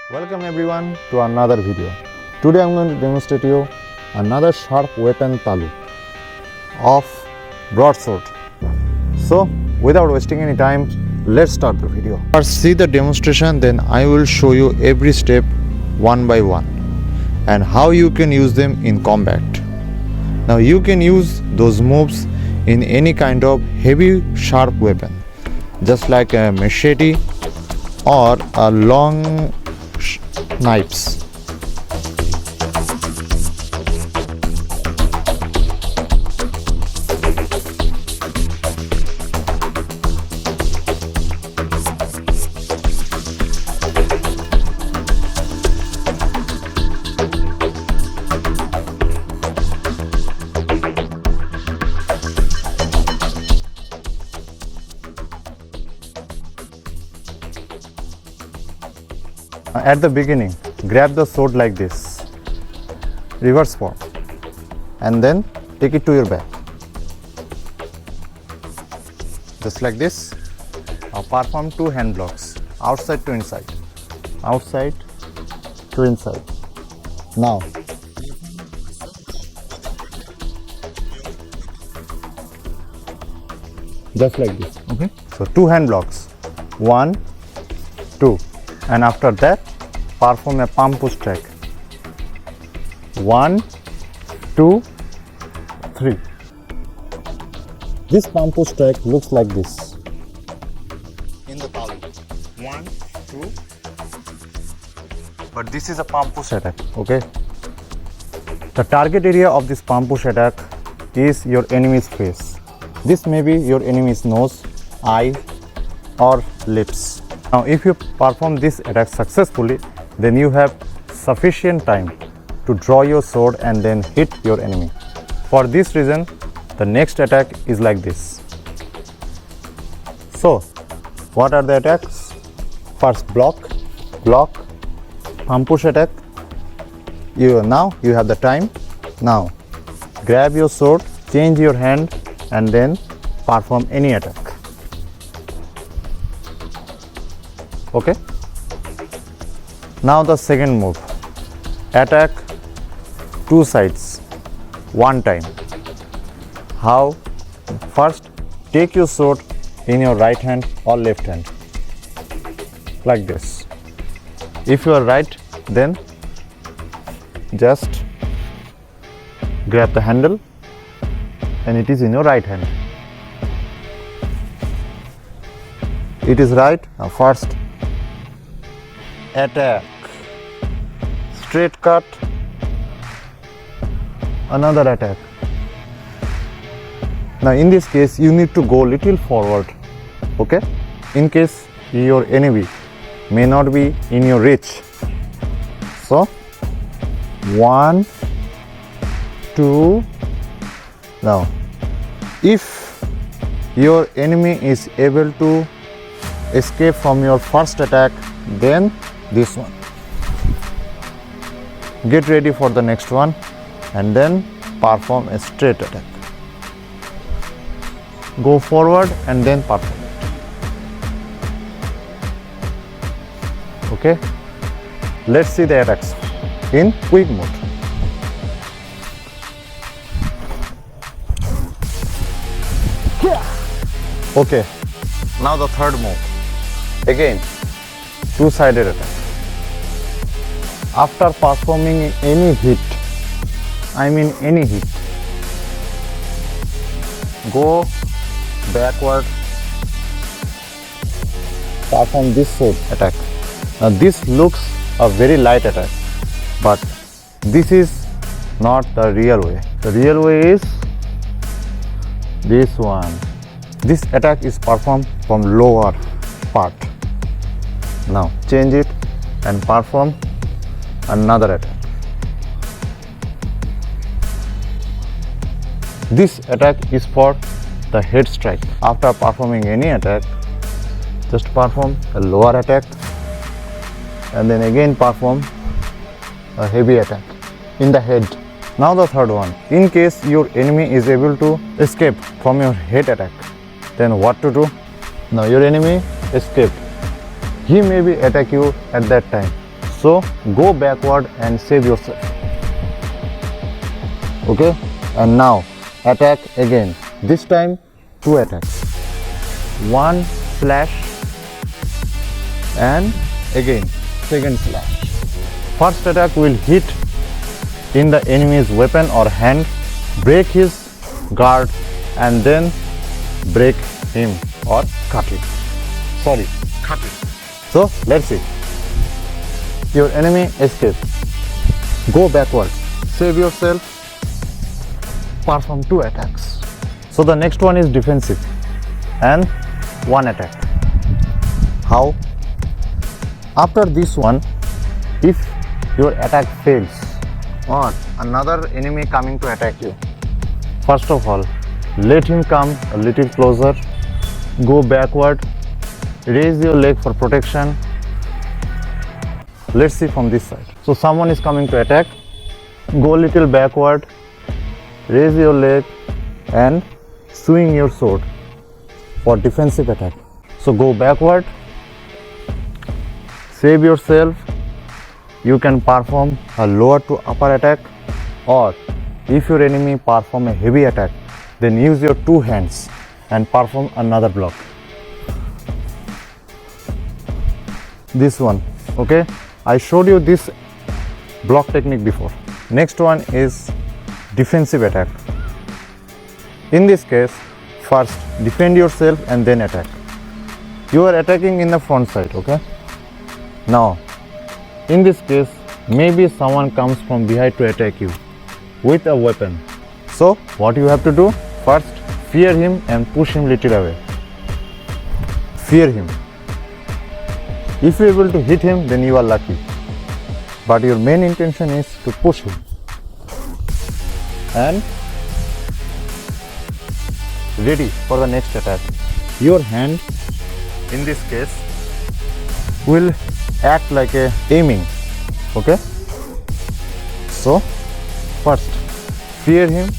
Welcome everyone to another video. Today I'm going to demonstrate you another sharp weapon Taolu of broadsword. So without wasting any time, let's start the video. First see the demonstration, then I will show you every step one by one and how you can use them in combat. Now you can use those moves in any kind of heavy sharp weapon, just like a machete or a long knives. At the beginning, grab the sword like this, reverse form, and then take it to your back. Just like this. Now perform two hand blocks, outside to inside, outside to inside. Now just like this. Okay. So two hand blocks, 1, 2, and after that perform a palm push track. 1, 2, 3. This palm push track looks like this in the Taolu. 1, 2. But this is a palm push attack. Okay. The target area of this palm push attack is your enemy's face. This may be your enemy's nose, eye, or lips. Now if you perform this attack successfully, then you have sufficient time to draw your sword and then hit your enemy. For this reason, the next attack is like this. So what are the attacks? First block, palm push attack. Now you have the time. Now grab your sword, change your hand, and then perform any attack. Okay. Now the second move, attack two sides one time. How? First, take your sword in your right hand or left hand like this. If you are right, then just grab the handle and it is in your right hand. It is right. Now first attack, straight cut, another attack. Now in this case you need to go little forward, okay, in case your enemy may not be in your reach. So 1, 2. Now if your enemy is able to escape from your first attack, then this one. Get ready for the next one and then perform a straight attack. Go forward and then perform it. Okay. Let's see the attacks in quick mode. Okay. Now the third move. Again, two-sided attack. After performing any hit, go backward, perform this sword attack. Now this looks a very light attack, but this is not the real way. The real way is this one. This attack is performed from lower part. Now change it and perform another attack. This attack is for the head strike. After performing any attack, just perform a lower attack and then again perform a heavy attack in the head. Now the third one. In case your enemy is able to escape from your head attack, then what to do? Now your enemy escaped. He may be attack you at that time. So go backward and save yourself. Okay, and now attack again. This time 2 attacks. 1 slash and again second slash. First attack will hit in the enemy's weapon or hand, break his guard, and then break him or cut him. Cut him. So let's see. Your enemy escaped. Go backward. Save yourself. Perform 2 attacks. So the next one is defensive and 1 attack. How? After this one, if your attack fails or another enemy coming to attack you, first of all, let him come a little closer, go backward, raise your leg for protection. Let's see from this side. So someone is coming to attack, go a little backward, raise your leg and swing your sword for defensive attack. So go backward, save yourself. You can perform a lower to upper attack, or if your enemy perform a heavy attack, then use your 2 hands and perform another block. This one, okay? I showed you this block technique before. Next one is defensive attack. In this case, first defend yourself and then attack. You are attacking in the front side, okay? Now, in this case, maybe someone comes from behind to attack you with a weapon. So, what you have to do? First, fear him and push him little away. Fear him. If you are able to hit him, then you are lucky. But your main intention is to push him. And ready for the next attack. Your hand, in this case, will act like a aiming. Okay? So, first, fear him.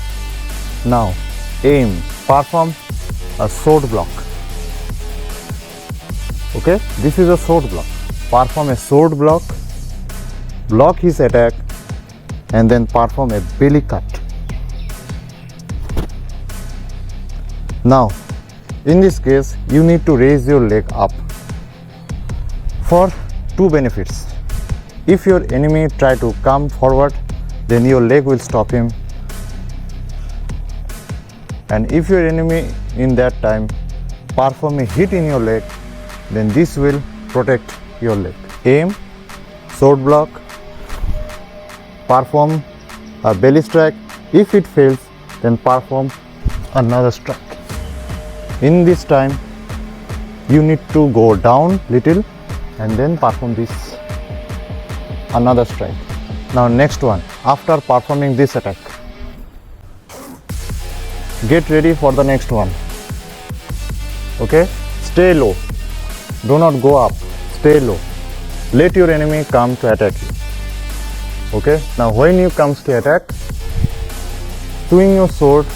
Now, aim. Perform a sword block. Okay? This is a sword block. Perform a sword block, block his attack, and then perform a belly cut. Now, in this case, you need to raise your leg up for 2 benefits. If your enemy try to come forward, then your leg will stop him. And if your enemy in that time perform a hit in your leg, then this will protect your leg. Aim, sword block, perform a belly strike. If it fails, then perform another strike. In this time, you need to go down little and then perform this another strike. Now next one, after performing this attack, get ready for the next one. Okay, stay low, do not go up, stay low. Let your enemy come to attack you. Okay, now when you comes to attack, swing your sword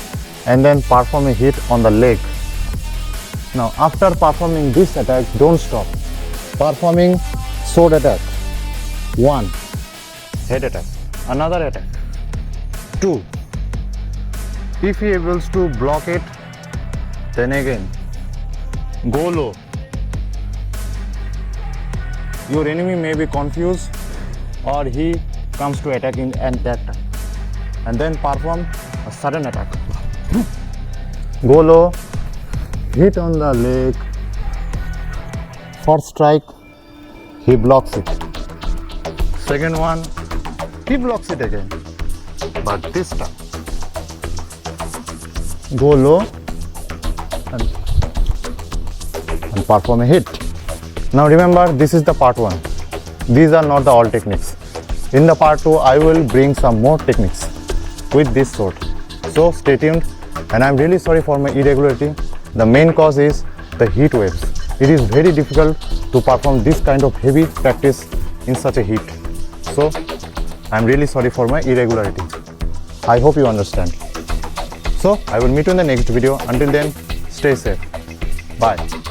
and then perform a hit on the leg. Now after performing this attack, don't stop. Performing sword attack. 1, head attack, another attack. 2, if he able to block it, then again go low. Your enemy may be confused or he comes to attack in at that time, and then perform a sudden attack. Go low, hit on the leg. First strike, he blocks it. Second one, he blocks it again. But this time, go low and perform a hit. Now remember, this is the part 1. These are not the all techniques. In the part 2, I will bring some more techniques with this sword. So stay tuned, and I am really sorry for my irregularity. The main cause is the heat waves. It is very difficult to perform this kind of heavy practice in such a heat. So I am really sorry for my irregularity. I hope you understand. So I will meet you in the next video. Until then, stay safe. Bye.